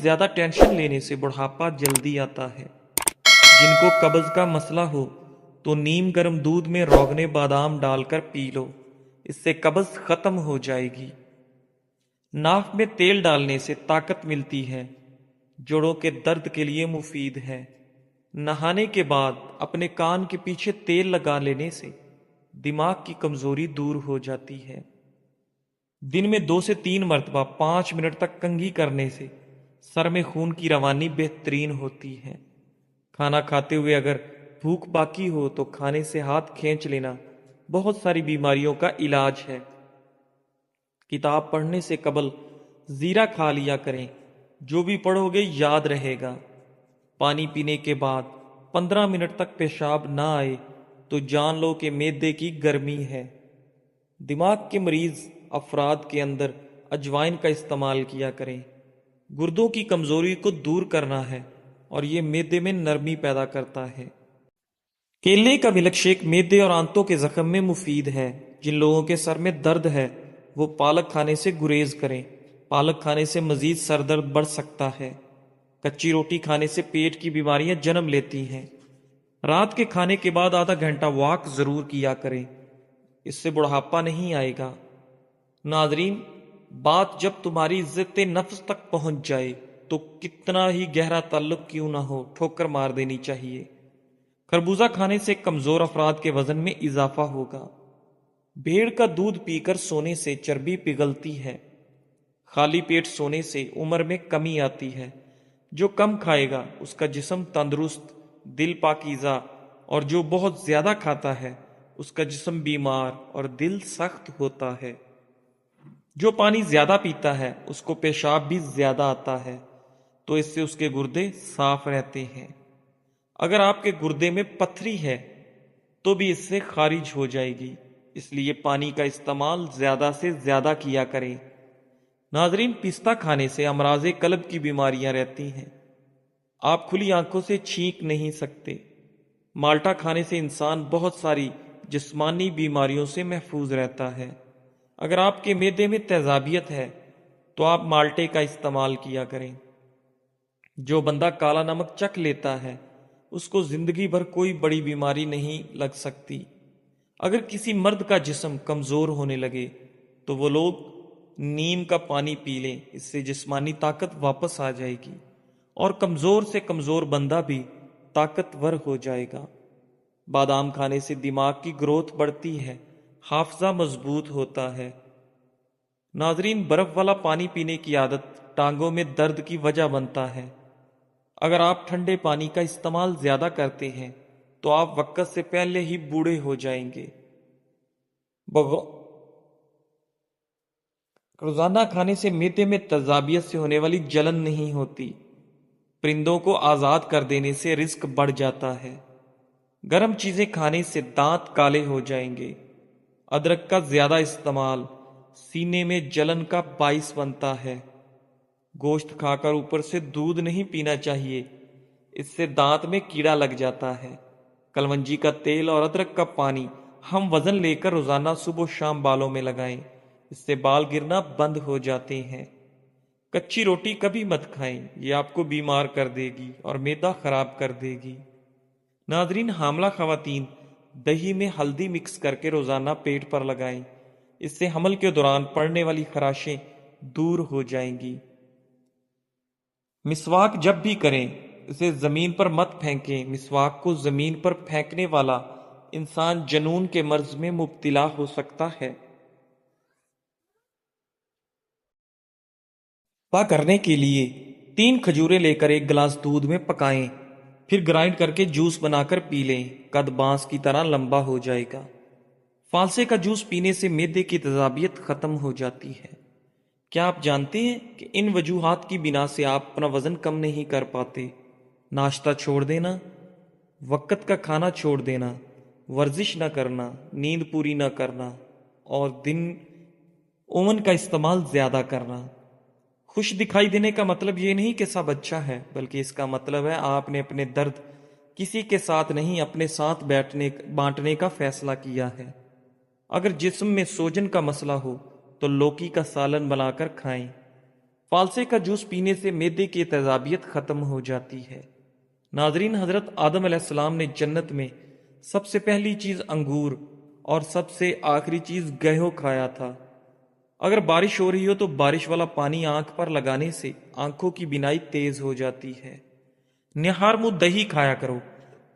زیادہ ٹینشن لینے سے بڑھاپا جلدی آتا ہے۔ جن کو قبض کا مسئلہ ہو تو نیم گرم دودھ میں روغن بادام ڈال کر پی لو، اس سے قبض ختم ہو جائے گی۔ ناک میں تیل ڈالنے سے طاقت ملتی ہے، جوڑوں کے درد کے لیے مفید ہے۔ نہانے کے بعد اپنے کان کے پیچھے تیل لگا لینے سے دماغ کی کمزوری دور ہو جاتی ہے۔ دن میں 2 سے 3 مرتبہ 5 منٹ تک کنگھی کرنے سے سر میں خون کی روانی بہترین ہوتی ہے۔ کھانا کھاتے ہوئے اگر بھوک باقی ہو تو کھانے سے ہاتھ کھینچ لینا بہت ساری بیماریوں کا علاج ہے۔ کتاب پڑھنے سے قبل زیرہ کھا لیا کریں، جو بھی پڑھو گے یاد رہے گا۔ پانی پینے کے بعد 15 منٹ تک پیشاب نہ آئے تو جان لو کہ معدے کی گرمی ہے۔ دماغ کے مریض افراد کے اندر اجوائن کا استعمال کیا کریں، گردوں کی کمزوری کو دور کرنا ہے اور یہ معدے میں نرمی پیدا کرتا ہے۔ کیلے کا ملک شیک معدے اور آنتوں کے زخم میں مفید ہے۔ جن لوگوں کے سر میں درد ہے وہ پالک کھانے سے گریز کریں، پالک کھانے سے مزید سر درد بڑھ سکتا ہے۔ کچی روٹی کھانے سے پیٹ کی بیماریاں جنم لیتی ہیں۔ رات کے کھانے کے بعد آدھا گھنٹہ واک ضرور کیا کریں، اس سے بڑھاپا نہیں آئے گا۔ ناظرین، بات جب تمہاری عزت نفس تک پہنچ جائے تو کتنا ہی گہرا تعلق کیوں نہ ہو، ٹھوکر مار دینی چاہیے۔ خربوزہ کھانے سے کمزور افراد کے وزن میں اضافہ ہوگا۔ بھیڑ کا دودھ پی کر سونے سے چربی پگھلتی ہے۔ خالی پیٹ سونے سے عمر میں کمی آتی ہے۔ جو کم کھائے گا اس کا جسم تندرست، دل پاکیزہ، اور جو بہت زیادہ کھاتا ہے اس کا جسم بیمار اور دل سخت ہوتا ہے۔ جو پانی زیادہ پیتا ہے اس کو پیشاب بھی زیادہ آتا ہے، تو اس سے اس کے گردے صاف رہتے ہیں۔ اگر آپ کے گردے میں پتھری ہے تو بھی اس سے خارج ہو جائے گی، اس لیے پانی کا استعمال زیادہ سے زیادہ کیا کریں۔ ناظرین، پستہ کھانے سے امراض قلب کی بیماریاں رہتی ہیں۔ آپ کھلی آنکھوں سے چھینک نہیں سکتے۔ مالٹا کھانے سے انسان بہت ساری جسمانی بیماریوں سے محفوظ رہتا ہے۔ اگر آپ کے معدے میں تیزابیت ہے تو آپ مالٹے کا استعمال کیا کریں۔ جو بندہ کالا نمک چکھ لیتا ہے اس کو زندگی بھر کوئی بڑی بیماری نہیں لگ سکتی۔ اگر کسی مرد کا جسم کمزور ہونے لگے تو وہ لوگ نیم کا پانی پی لیں، اس سے جسمانی طاقت واپس آ جائے گی اور کمزور سے کمزور بندہ بھی طاقتور ہو جائے گا۔ بادام کھانے سے دماغ کی گروتھ بڑھتی ہے، حافظہ مضبوط ہوتا ہے۔ ناظرین، برف والا پانی پینے کی عادت ٹانگوں میں درد کی وجہ بنتا ہے۔ اگر آپ ٹھنڈے پانی کا استعمال زیادہ کرتے ہیں تو آپ وقت سے پہلے ہی بوڑھے ہو جائیں گے۔ روزانہ کھانے سے معدے میں تیزابیت سے ہونے والی جلن نہیں ہوتی۔ پرندوں کو آزاد کر دینے سے رزق بڑھ جاتا ہے۔ گرم چیزیں کھانے سے دانت کالے ہو جائیں گے۔ ادرک کا زیادہ استعمال سینے میں جلن کا باعث بنتا ہے۔ گوشت کھا کر اوپر سے دودھ نہیں پینا چاہیے، اس سے دانت میں کیڑا لگ جاتا ہے۔ کلونجی کا تیل اور ادرک کا پانی ہم وزن لے کر روزانہ صبح و شام بالوں میں لگائیں، اس سے بال گرنا بند ہو جاتے ہیں۔ کچی روٹی کبھی مت کھائیں، یہ آپ کو بیمار کر دے گی اور معدہ خراب کر دے گی۔ ناظرین، حاملہ خواتین دہی میں ہلدی مکس کر کے روزانہ پیٹ پر لگائیں، اس سے حمل کے دوران پڑنے والی خراشیں دور ہو جائیں گی۔ مسواک جب بھی کریں اسے زمین پر مت پھینکیں، مسواک کو زمین پر پھینکنے والا انسان جنون کے مرض میں مبتلا ہو سکتا ہے۔ کرنے کے لیے 3 کھجوریں لے کر 1 گلاس دودھ میں پکائیں، پھر گرائنڈ کر کے جوس بنا کر پی لیں، قد بانس کی طرح لمبا ہو جائے گا۔ فالسے کا جوس پینے سے معدے کی تیزابیت ختم ہو جاتی ہے۔ کیا آپ جانتے ہیں کہ ان وجوہات کی بنا سے آپ اپنا وزن کم نہیں کر پاتے؟ ناشتہ چھوڑ دینا، وقت کا کھانا چھوڑ دینا، ورزش نہ کرنا، نیند پوری نہ کرنا اور دن اوون کا استعمال زیادہ کرنا۔ خوش دکھائی دینے کا مطلب یہ نہیں کہ سب اچھا ہے، بلکہ اس کا مطلب ہے آپ نے اپنے درد کسی کے ساتھ نہیں، اپنے ساتھ بانٹنے کا فیصلہ کیا ہے۔ اگر جسم میں سوجن کا مسئلہ ہو تو لوکی کا سالن بنا کر کھائیں۔ فالسے کا جوس پینے سے معدے کی تیزابیت ختم ہو جاتی ہے۔ ناظرین، حضرت آدم علیہ السلام نے جنت میں سب سے پہلی چیز انگور اور سب سے آخری چیز گہیو کھایا تھا۔ اگر بارش ہو رہی ہو تو بارش والا پانی آنکھ پر لگانے سے آنکھوں کی بینائی تیز ہو جاتی ہے۔ نہار منہ دہی کھایا کرو،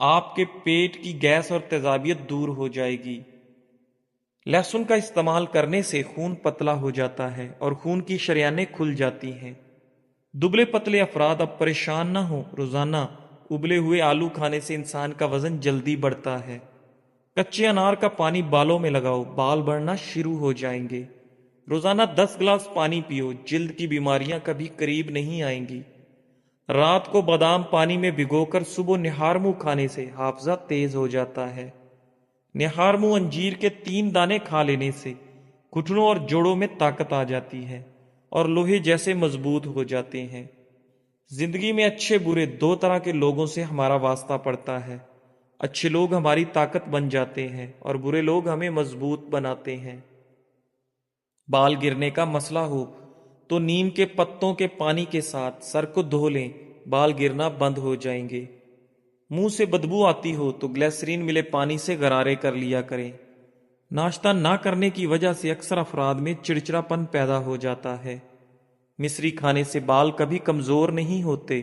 آپ کے پیٹ کی گیس اور تیزابیت دور ہو جائے گی۔ لہسن کا استعمال کرنے سے خون پتلا ہو جاتا ہے اور خون کی شریانیں کھل جاتی ہیں۔ دبلے پتلے افراد اب پریشان نہ ہوں، روزانہ ابلے ہوئے آلو کھانے سے انسان کا وزن جلدی بڑھتا ہے۔ کچے انار کا پانی بالوں میں لگاؤ، بال بڑھنا شروع ہو جائیں گے۔ روزانہ 10 گلاس پانی پیو، جلد کی بیماریاں کبھی قریب نہیں آئیں گی۔ رات کو بادام پانی میں بھگو کر صبح نہار منہ کھانے سے حافظہ تیز ہو جاتا ہے۔ نہار منہ انجیر کے 3 دانے کھا لینے سے گھٹنوں اور جوڑوں میں طاقت آ جاتی ہے اور لوہے جیسے مضبوط ہو جاتے ہیں۔ زندگی میں اچھے برے 2 طرح کے لوگوں سے ہمارا واسطہ پڑتا ہے۔ اچھے لوگ ہماری طاقت بن جاتے ہیں اور برے لوگ ہمیں مضبوط بناتے ہیں۔ بال گرنے کا مسئلہ ہو تو نیم کے پتوں کے پانی کے ساتھ سر کو دھو لیں، بال گرنا بند ہو جائیں گے۔ منہ سے بدبو آتی ہو تو گلیسرین ملے پانی سے غرارے کر لیا کریں۔ ناشتہ نہ کرنے کی وجہ سے اکثر افراد میں چڑچڑاپن پیدا ہو جاتا ہے۔ مصری کھانے سے بال کبھی کمزور نہیں ہوتے۔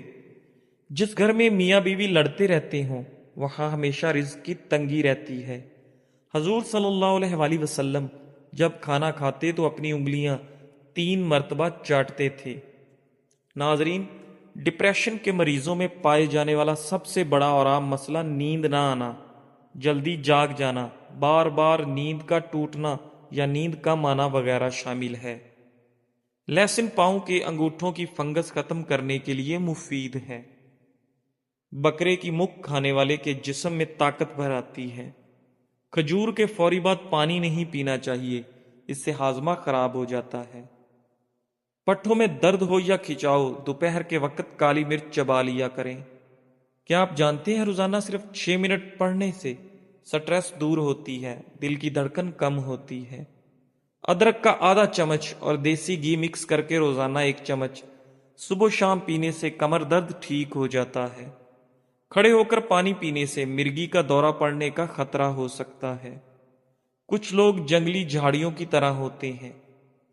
جس گھر میں میاں بیوی لڑتے رہتے ہوں وہاں ہمیشہ رزق کی تنگی رہتی ہے۔ حضور صلی اللہ علیہ وآلہ وسلم جب کھانا کھاتے تو اپنی انگلیاں 3 مرتبہ چاٹتے تھے۔ ناظرین، ڈپریشن کے مریضوں میں پائے جانے والا سب سے بڑا اور عام مسئلہ نیند نہ آنا، جلدی جاگ جانا، بار بار نیند کا ٹوٹنا یا نیند کم آنا وغیرہ شامل ہے۔ لہسن پاؤں کے انگوٹھوں کی فنگس ختم کرنے کے لیے مفید ہے۔ بکرے کی مکھ کھانے والے کے جسم میں طاقت بھر آتی ہے۔ کھجور کے فوری بعد پانی نہیں پینا چاہیے، اس سے ہاضمہ خراب ہو جاتا ہے۔ پٹھوں میں درد ہو یا کھچاؤ، دوپہر کے وقت کالی مرچ چبا لیا کریں۔ کیا آپ جانتے ہیں روزانہ صرف 6 منٹ پڑھنے سے سٹریس دور ہوتی ہے، دل کی دھڑکن کم ہوتی ہے۔ ادرک کا آدھا چمچ اور دیسی گھی مکس کر کے روزانہ 1 چمچ صبح شام پینے سے کمر درد ٹھیک ہو جاتا ہے۔ کھڑے ہو کر پانی پینے سے مرگی کا دورہ پڑنے کا خطرہ ہو سکتا ہے۔ کچھ لوگ جنگلی جھاڑیوں کی طرح ہوتے ہیں،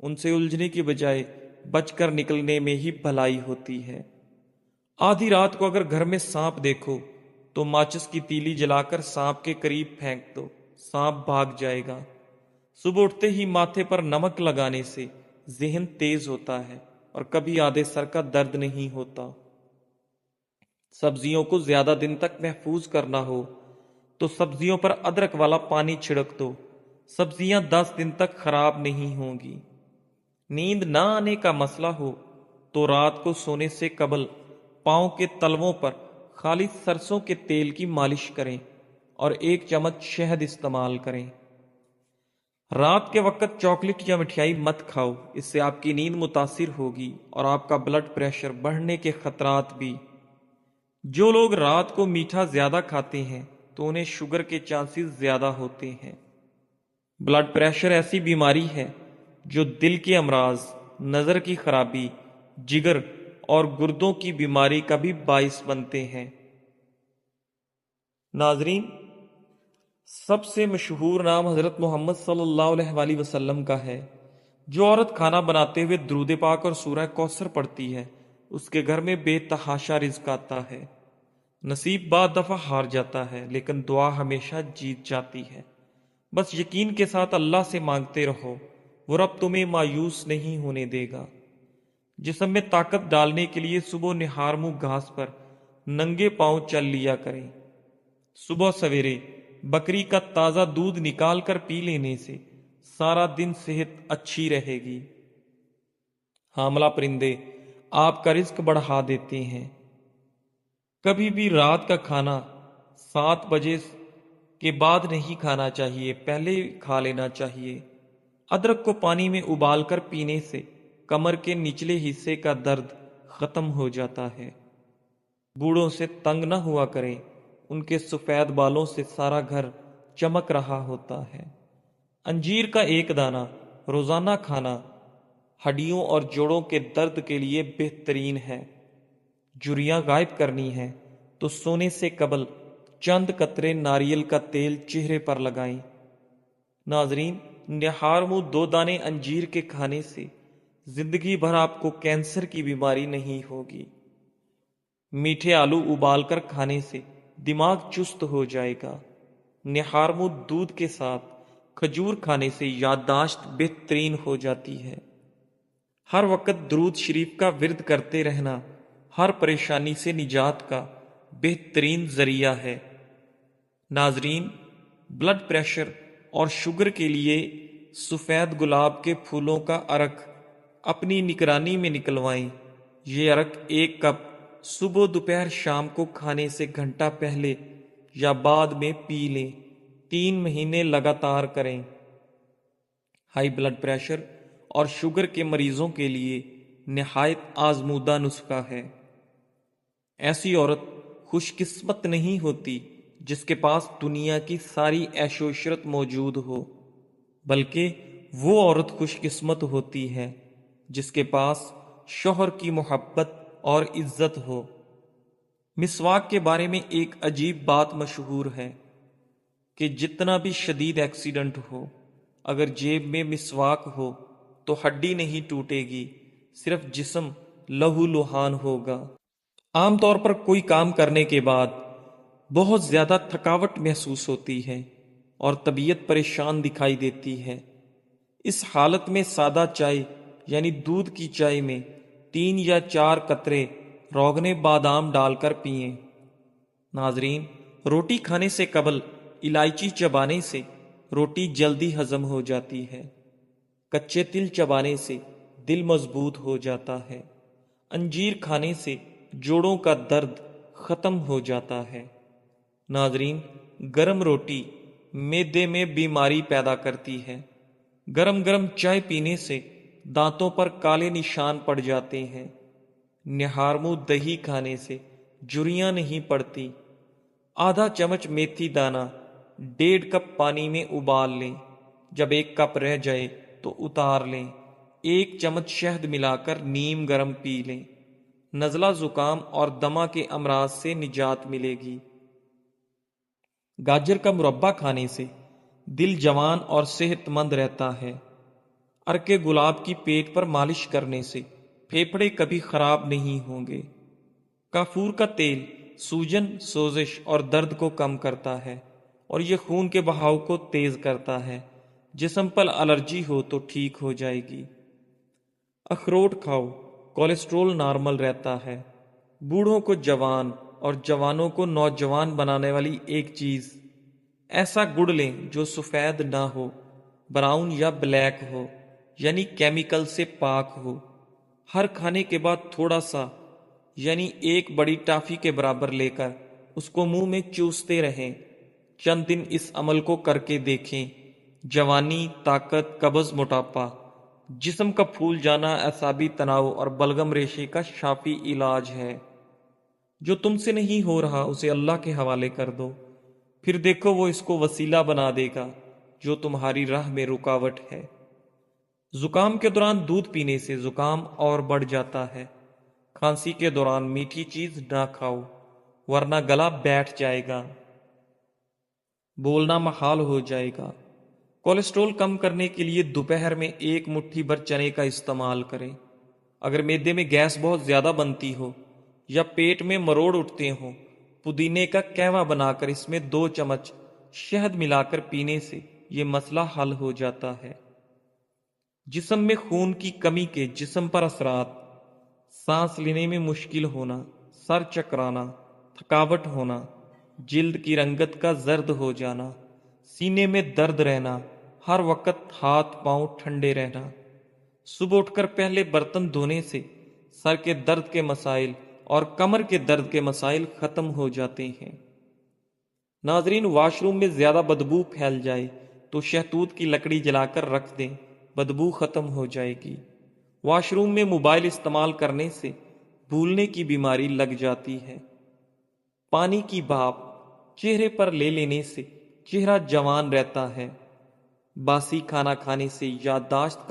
ان سے الجھنے کی بجائے بچ کر نکلنے میں ہی بھلائی ہوتی ہے۔ آدھی رات کو اگر گھر میں سانپ دیکھو تو ماچس کی تیلی جلا کر سانپ کے قریب پھینک دو، سانپ بھاگ جائے گا۔ صبح اٹھتے ہی ماتھے پر نمک لگانے سے ذہن تیز ہوتا ہے اور کبھی آدھے سر کا درد نہیں ہوتا۔ سبزیوں کو زیادہ دن تک محفوظ کرنا ہو تو سبزیوں پر ادرک والا پانی چھڑک دو، سبزیاں 10 دن تک خراب نہیں ہوں گی۔ نیند نہ آنے کا مسئلہ ہو تو رات کو سونے سے قبل پاؤں کے تلووں پر خالص سرسوں کے تیل کی مالش کریں اور 1 چمچ شہد استعمال کریں۔ رات کے وقت چاکلیٹ یا مٹھائی مت کھاؤ، اس سے آپ کی نیند متاثر ہوگی اور آپ کا بلڈ پریشر بڑھنے کے خطرات بھی۔ جو لوگ رات کو میٹھا زیادہ کھاتے ہیں تو انہیں شوگر کے چانسز زیادہ ہوتے ہیں۔ بلڈ پریشر ایسی بیماری ہے جو دل کے امراض، نظر کی خرابی، جگر اور گردوں کی بیماری کا بھی باعث بنتے ہیں۔ ناظرین، سب سے مشہور نام حضرت محمد صلی اللہ علیہ وآلہ وسلم کا ہے۔ جو عورت کھانا بناتے ہوئے درود پاک اور سورہ کوثر پڑھتی ہے اس کے گھر میں بے تحاشا رزق آتا ہے۔ نصیب بعض دفعہ ہار جاتا ہے لیکن دعا ہمیشہ جیت جاتی ہے۔ بس یقین کے ساتھ اللہ سے مانگتے رہو، وہ رب تمہیں مایوس نہیں ہونے دے گا۔ جسم میں طاقت ڈالنے کے لیے صبح نہار منہ گھاس پر ننگے پاؤں چل لیا کریں۔ صبح سویرے بکری کا تازہ دودھ نکال کر پی لینے سے سارا دن صحت اچھی رہے گی۔ حاملہ پرندے آپ کا رزق بڑھا دیتے ہیں۔ کبھی بھی رات کا کھانا 7 بجے کے بعد نہیں کھانا چاہیے، پہلے کھا لینا چاہیے۔ ادرک کو پانی میں ابال کر پینے سے کمر کے نچلے حصے کا درد ختم ہو جاتا ہے۔ بوڑھوں سے تنگ نہ ہوا کریں، ان کے سفید بالوں سے سارا گھر چمک رہا ہوتا ہے۔ انجیر کا 1 دانہ روزانہ کھانا ہڈیوں اور جوڑوں کے درد کے لیے بہترین ہے۔ جھریاں غائب کرنی ہے تو سونے سے قبل چند قطرے ناریل کا تیل چہرے پر لگائیں۔ ناظرین، نہار منہ 2 دانے انجیر کے کھانے سے زندگی بھر آپ کو کینسر کی بیماری نہیں ہوگی۔ میٹھے آلو ابال کر کھانے سے دماغ چست ہو جائے گا۔ نہار منہ دودھ کے ساتھ کھجور کھانے سے یادداشت بہترین ہو جاتی ہے۔ ہر وقت درود شریف کا ورد کرتے رہنا ہر پریشانی سے نجات کا بہترین ذریعہ ہے۔ ناظرین، بلڈ پریشر اور شوگر کے لیے سفید گلاب کے پھولوں کا عرق اپنی نگرانی میں نکلوائیں۔ یہ عرق 1 کپ صبح دوپہر شام کو کھانے سے گھنٹہ پہلے یا بعد میں پی لیں۔ 3 مہینے لگاتار کریں۔ ہائی بلڈ پریشر اور شوگر کے مریضوں کے لیے نہایت آزمودہ نسخہ ہے۔ ایسی عورت خوش قسمت نہیں ہوتی جس کے پاس دنیا کی ساری عیش و عشرت موجود ہو، بلکہ وہ عورت خوش قسمت ہوتی ہے جس کے پاس شوہر کی محبت اور عزت ہو۔ مسواک کے بارے میں ایک عجیب بات مشہور ہے کہ جتنا بھی شدید ایکسیڈنٹ ہو، اگر جیب میں مسواک ہو تو ہڈی نہیں ٹوٹے گی، صرف جسم لہو لہان ہوگا۔ عام طور پر کوئی کام کرنے کے بعد بہت زیادہ تھکاوٹ محسوس ہوتی ہے اور طبیعت پریشان دکھائی دیتی ہے۔ اس حالت میں سادہ چائے یعنی دودھ کی چائے میں 3 یا 4 قطرے روغن بادام ڈال کر پئیں۔ ناظرین، روٹی کھانے سے قبل الائچی چبانے سے روٹی جلدی ہضم ہو جاتی ہے۔ کچے تل چبانے سے دل مضبوط ہو جاتا ہے۔ انجیر کھانے سے جوڑوں کا درد ختم ہو جاتا ہے۔ ناظرین، گرم روٹی معدے میں بیماری پیدا کرتی ہے۔ گرم گرم چائے پینے سے دانتوں پر کالے نشان پڑ جاتے ہیں۔ نہار منہ دہی کھانے سے جھریاں نہیں پڑتی۔ آدھا چمچ میتھی دانہ 1.5 کپ پانی میں ابال لیں۔ جب 1 کپ رہ جائے تو اتار لیں۔ 1 چمچ شہد ملا کر نیم گرم پی لیں۔ نزلہ زکام اور دمہ کے امراض سے نجات ملے گی۔ گاجر کا مربع کھانے سے دل جوان اور صحت مند رہتا ہے۔ عرق گلاب کی پیٹ پر مالش کرنے سے پھیپھڑے کبھی خراب نہیں ہوں گے۔ کافور کا تیل سوجن، سوزش اور درد کو کم کرتا ہے اور یہ خون کے بہاؤ کو تیز کرتا ہے۔ جسم پر الرجی ہو تو ٹھیک ہو جائے گی۔ اخروٹ کھاؤ، کولیسٹرول نارمل رہتا ہے۔ بوڑھوں کو جوان اور جوانوں کو نوجوان بنانے والی ایک چیز، ایسا گڑ لیں جو سفید نہ ہو، براؤن یا بلیک ہو، یعنی کیمیکل سے پاک ہو۔ ہر کھانے کے بعد تھوڑا سا یعنی 1 بڑی ٹافی کے برابر لے کر اس کو منہ میں چوستے رہیں۔ چند دن اس عمل کو کر کے دیکھیں۔ جوانی، طاقت، قبض، موٹاپا، جسم کا پھول جانا، اعصابی تناؤ اور بلغم ریشے کا شافی علاج ہے۔ جو تم سے نہیں ہو رہا اسے اللہ کے حوالے کر دو، پھر دیکھو وہ اس کو وسیلہ بنا دے گا جو تمہاری راہ میں رکاوٹ ہے۔ زکام کے دوران دودھ پینے سے زکام اور بڑھ جاتا ہے۔ کھانسی کے دوران میٹھی چیز نہ کھاؤ ورنہ گلا بیٹھ جائے گا، بولنا محال ہو جائے گا۔ کولیسٹرول کم کرنے کے لیے دوپہر میں 1 مٹھی بھر چنے کا استعمال کریں۔ اگر معدے میں گیس بہت زیادہ بنتی ہو یا پیٹ میں مروڑ اٹھتے ہوں، پودینے کا قہوہ بنا کر اس میں 2 چمچ شہد ملا کر پینے سے یہ مسئلہ حل ہو جاتا ہے۔ جسم میں خون کی کمی کے جسم پر اثرات: سانس لینے میں مشکل ہونا، سر چکرانا، تھکاوٹ ہونا، جلد کی رنگت کا زرد ہو جانا، سینے میں درد رہنا، ہر وقت ہاتھ پاؤں ٹھنڈے رہنا۔ صبح اٹھ کر پہلے برتن دھونے سے سر کے درد کے مسائل اور کمر کے درد کے مسائل ختم ہو جاتے ہیں۔ ناظرین، واش روم میں زیادہ بدبو پھیل جائے تو شہتوت کی لکڑی جلا کر رکھ دیں، بدبو ختم ہو جائے گی۔ واش روم میں موبائل استعمال کرنے سے بھولنے کی بیماری لگ جاتی ہے۔ پانی کی بھاپ چہرے پر لے لینے سے چہرہ جوان رہتا ہے۔ باسی کھانا کھانے سے یادداشت